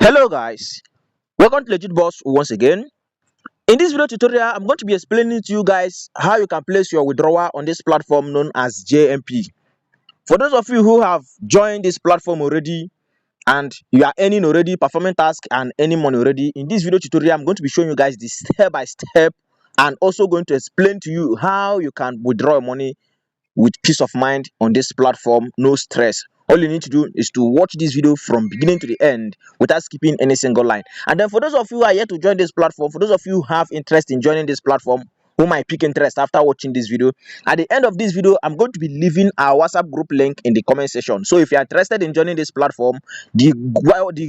Hello guys, welcome to Legit Boss once again. In this video tutorial, I'm going to be explaining to you guys how you can place your withdrawal on this platform known as JMP. For those of you who have joined this platform already and you are earning already, performing tasks and earning money already, in this video tutorial, I'm going to be showing you guys the step by step and also going to explain to you how you can withdraw your money with peace of mind on this platform, no stress. All you need to do is to watch this video from beginning to the end without skipping any single line. And then for those of you who are yet to join this platform, for those of you who have interest in joining this platform, who might pick interest after watching this video, at the end of this video I'm going to be leaving our WhatsApp group link in the comment section. So if you're interested in joining this platform, the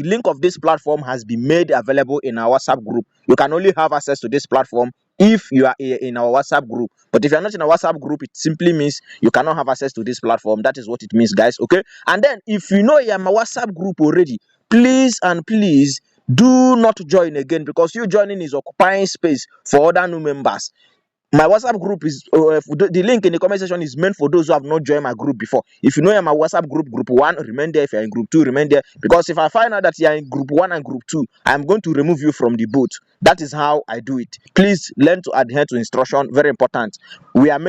link of this platform has been made available in our WhatsApp group. You can only have access to this platform if you are in our WhatsApp group. But if you're not in a WhatsApp group, it simply means you cannot have access to this platform. That is what it means, guys. Okay. And then if you know you're in my WhatsApp group already, please and please do not join again, because you joining is occupying space for other new members. My WhatsApp group is the link in the comment section is meant for those who have not joined my group before. If you know you're my WhatsApp group 1, remain there. If you're in group 2, remain there, because if I find out that you're in group 1 and group 2, I'm going to remove you from the boat. That is how I do it. Please learn to adhere to instruction. Very important. We are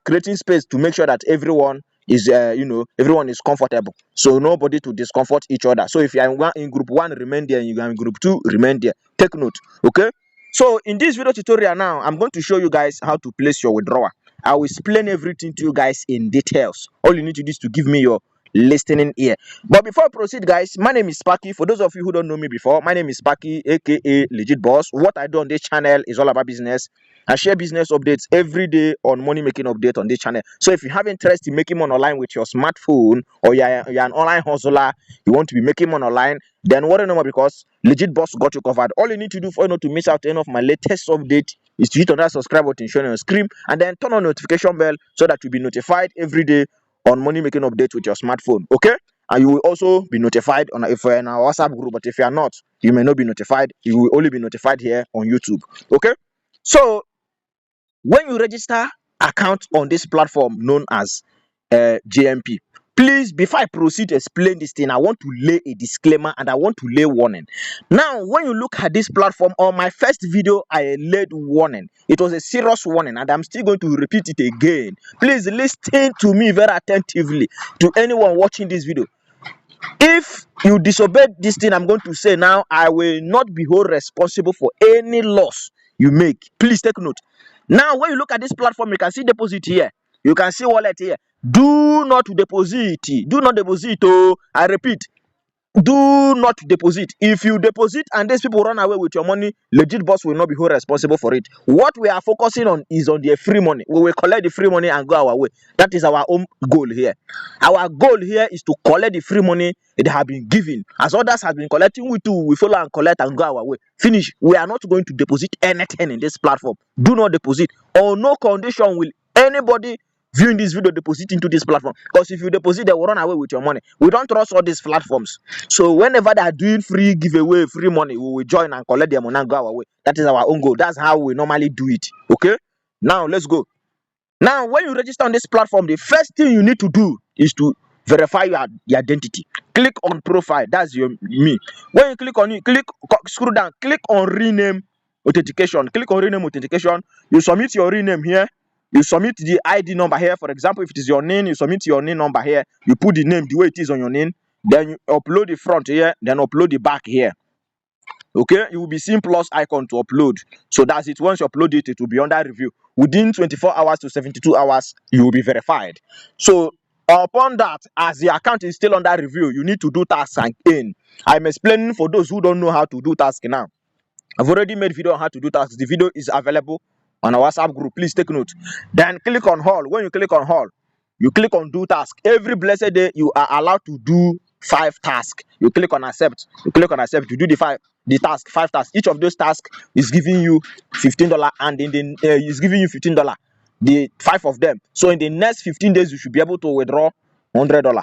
creating space to make sure that everyone is everyone is comfortable, so nobody to discomfort each other. So if you are in group 1, remain there. You are in group 2, remain there. Take note. Okay. So in this video tutorial now, I'm going to show you guys how to place your withdrawal. I will explain everything to you guys in details. All you need to do is to give me your listening ear. But before I proceed, guys, my name is Sparky. For those of you who don't know me before, my name is Sparky, aka Legit Boss. What I do on this channel is all about business. I share business updates every day on money making update on this channel. So if you have interest in making money online with your smartphone, or you're an online hustler, you want to be making money online, then worry no more, because Legit Boss got you covered. All you need to do for you not to miss out any of my latest update is to hit on that subscribe button shown on your screen, and then turn on notification bell so that you'll be notified every day on money making updates with your smartphone. Okay. And you will also be notified on if you're in our WhatsApp group. But if you are not, you may not be notified. You will only be notified here on YouTube. Okay. So when you register account on this platform known as GMP, please, before I proceed to explain this thing, I want to lay a disclaimer and I want to lay warning. Now, when you look at this platform, on my first video, I laid warning. It was a serious warning, and I'm still going to repeat it again. Please listen to me very attentively, to anyone watching this video. If you disobey this thing I'm going to say now, I will not be held responsible for any loss you make. Please take note. Now, when you look at this platform, you can see deposit here. You can see wallet here. Do not deposit. Do not deposit. Oh, I repeat, do not deposit. If you deposit and these people run away with your money, Legit Boss will not be held responsible for it. What we are focusing on is on the free money. We will collect the free money and go our way. That is our own goal here. Our goal here is to collect the free money that have been given. As others have been collecting, we too we follow and collect and go our way. Finish. We are not going to deposit anything in this platform. Do not deposit. On no condition will anybody viewing this video deposit into this platform, because if you deposit, they will run away with your money. We don't trust all these platforms. So whenever they are doing free giveaway, free money, we will join and collect their money and go our way. That is our own goal. That's how we normally do it. Okay. Now let's go. Now, when you register on this platform, the first thing you need to do is to verify your identity. Click on profile. That's your me. When you click on it, scroll down, click on rename authentication. Click on rename authentication. You submit your rename here. You submit the ID number here. For example, if it is your name, you submit your name number here. You put the name the way it is on your name. Then you upload the front here. Then upload the back here. Okay, you will be seeing plus icon to upload. So that's it. Once you upload it, it will be under review. Within 24 hours to 72 hours, you will be verified. So upon that, as the account is still under review, you need to do tasks and in. I'm explaining for those who don't know how to do tasks now. I've already made video on how to do tasks. The video is available on our WhatsApp group. Please take note. Then click on all. When you click on all, you click on do task. Every blessed day, you are allowed to do 5 tasks. You click on accept. You click on accept. You do the 5 tasks. Each of those tasks is giving you $15, and in the is giving you $15. The 5 of them. So in the next 15 days, you should be able to withdraw $100,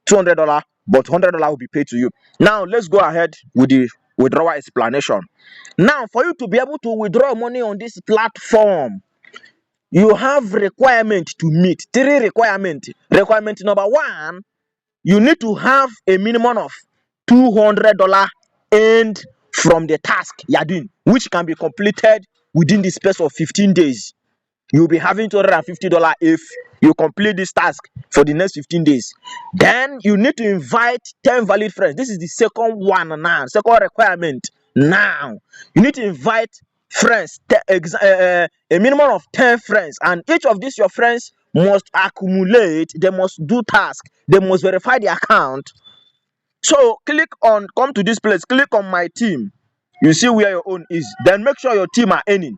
$200, but $100 will be paid to you. Now let's go ahead with the withdrawal explanation. Now, for you to be able to withdraw money on this platform, you have requirement to meet. 3 requirements. Requirement number 1, you need to have a minimum of $200 earned from the task you are doing, which can be completed within the space of 15 days. You'll be having $250 if you complete this task for the next 15 days. Then you need to invite 10 valid friends. This is the second one now, second requirement. Now you need to invite friends, a minimum of 10 friends, and each of these your friends must accumulate, they must do task, they must verify the account. So come to this place, click on my team. You see where your own is. Then make sure your team are earning.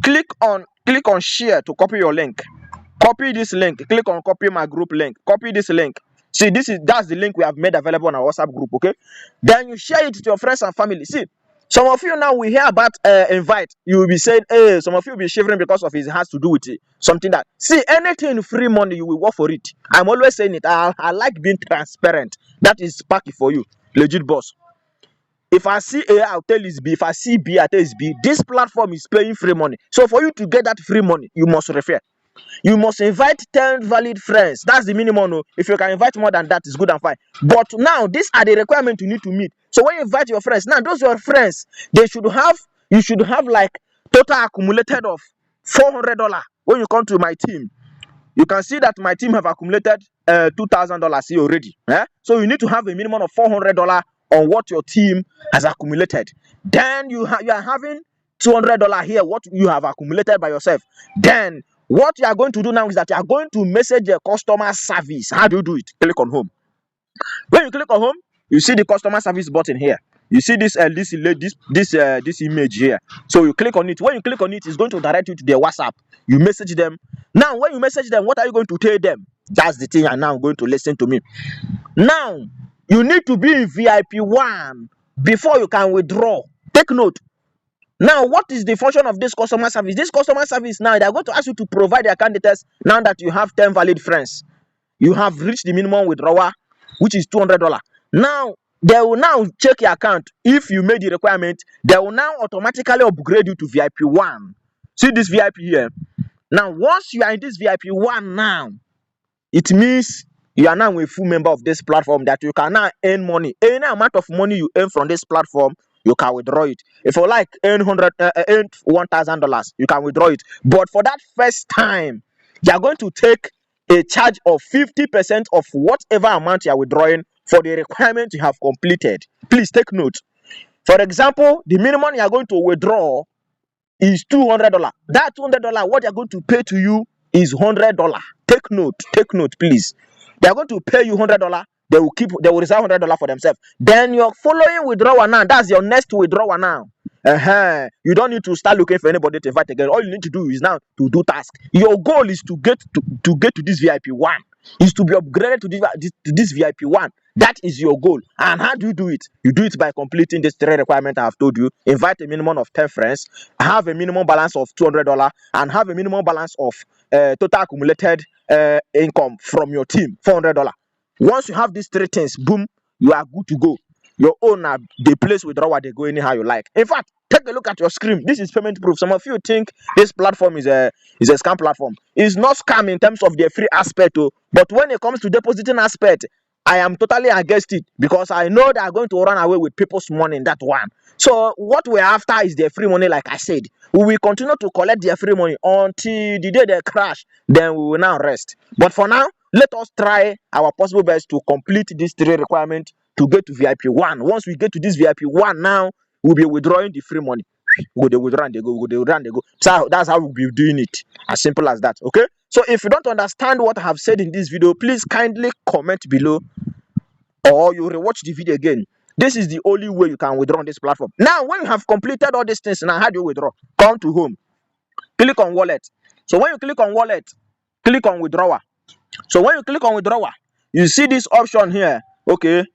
Click on share to copy your link. Copy this link. Click on copy my group link. Copy this link. See, that's the link we have made available on our WhatsApp group. Okay. Then you share it to your friends and family. See, some of you now we hear about invite. You will be saying, hey, some of you will be shivering because of it has to do with it. Something that, see, anything free money, you will work for it. I'm always saying it. I like being transparent. That is sparky for you, legit boss. If I see A, I'll tell it's B. If I see B, I'll tell it's B. This platform is paying free money. So for you to get that free money, you must refer. You must invite 10 valid friends. That's the minimum. No? If you can invite more than that, it's good and fine. But now, these are the requirements you need to meet. So when you invite your friends, now those your friends, you should have like total accumulated of $400 when you come to my team. You can see that my team have accumulated $2,000 here already. So you need to have a minimum of $400 on what your team has accumulated. Then you are having $200 here, what you have accumulated by yourself. Then what you are going to do now is that you are going to message the customer service. How do you do it? Click on home. When you click on home, you see the customer service button here. You see this image here. So you click on it. When you click on it, it's going to direct you to their WhatsApp. You message them. Now, when you message them, what are you going to tell them? That's the thing. And now I'm going to listen to me. Now, you need to be in VIP 1 before you can withdraw. Take note. Now, what is the function of this customer service? This customer service now, they're going to ask you to provide their candidates now that you have 10 valid friends. You have reached the minimum withdrawal, which is $200. Now, they will now check your account. If you made the requirement, they will now automatically upgrade you to VIP 1. See this VIP here. Now, once you are in this VIP 1 now, it means you are now a full member of this platform that you can now earn money. Any amount of money you earn from this platform, you can withdraw it. If you like earn $1,000, you can withdraw it. But for that first time, you are going to take a charge of 50% of whatever amount you are withdrawing for the requirement you have completed. Please take note. For example, the minimum you are going to withdraw is $200. That $200, what they are going to pay to you is $100. Take note, please. They are going to pay you $100. They will reserve $100 for themselves. Then your following withdrawal now, that's your next withdrawal now. You don't need to start looking for anybody to invite again. All you need to do is now to do task. Your goal is to get to this VIP 1. Is to be upgraded to this VIP 1. That is your goal. And how do you do it? You do it by completing this 3 requirements I have told you. Invite a minimum of 10 friends, have a minimum balance of $200, and have a minimum balance of total accumulated income from your team, $400. Once you have these 3 things, boom, you are good to go. Your owner, the place withdrawal, they go anyhow you like. In fact, take a look at your screen. This is payment proof. Some of you think this platform is a scam platform. It's not scam in terms of the free aspect, but when it comes to depositing aspect, I am totally against it because I know they are going to run away with people's money in that one. So what we're after is their free money, like I said. We will continue to collect their free money until the day they crash. Then we will now rest. But for now, let us try our possible best to complete these 3 requirements to get to VIP 1. Once we get to this VIP 1 now, we'll be withdrawing the free money. They withdraw and they go, they withdraw and they go. So that's how we'll be doing it. As simple as that. Okay? So if you don't understand what I have said in this video, please kindly comment below or you rewatch the video again. This is the only way you can withdraw on this platform. Now, when you have completed all these things, now how do you withdraw? Come to home. Click on wallet. So when you click on wallet, click on withdrawal. So when you click on withdrawal, you see this option here. Okay.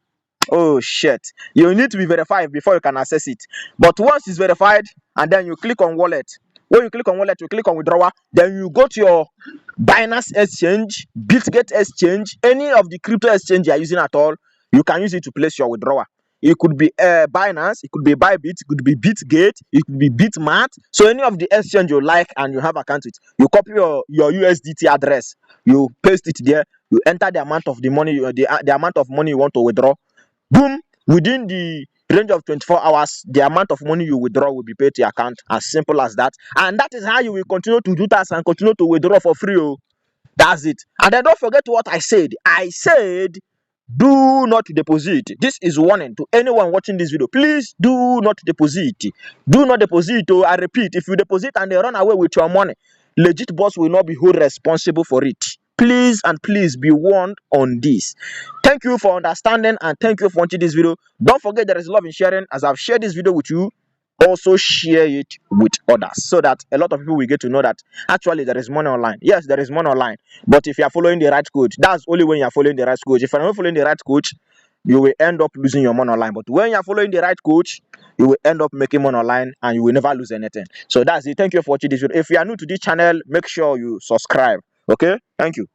Oh shit. You need to be verified before you can access it. But once it's verified, and then you click on wallet. When you click on wallet, you click on withdrawal, then you go to your Binance exchange, Bitget exchange, any of the crypto exchange you are using at all, you can use it to place your withdrawal. It could be Binance, it could be Bybit, it could be Bitgate, it could be Bitmart. So any of the exchange you like and you have account with, you copy your USDT address, you paste it there, you enter the amount of the money, the amount of money you want to withdraw. Boom! Within the range of 24 hours, the amount of money you withdraw will be paid to your account. As simple as that. And that is how you will continue to do that and continue to withdraw for free. Oh. That's it. And then don't forget what I said. I said, do not deposit. This is warning to anyone watching this video. Please do not deposit. Do not deposit. Oh, I repeat, if you deposit and they run away with your money, legit boss will not be held responsible for it. Please and please be warned on this. Thank you for understanding and thank you for watching this video. Don't forget there is love in sharing. As I've shared this video with you, also share it with others so that a lot of people will get to know that actually there is money online. Yes, there is money online, but if you are following the right coach, that's only when you are following the right coach. If you are not following the right coach, you will end up losing your money online. But when you are following the right coach, you will end up making money online and you will never lose anything. So that's it. Thank you for watching this video. If you are new to this channel, make sure you subscribe. Okay, thank you.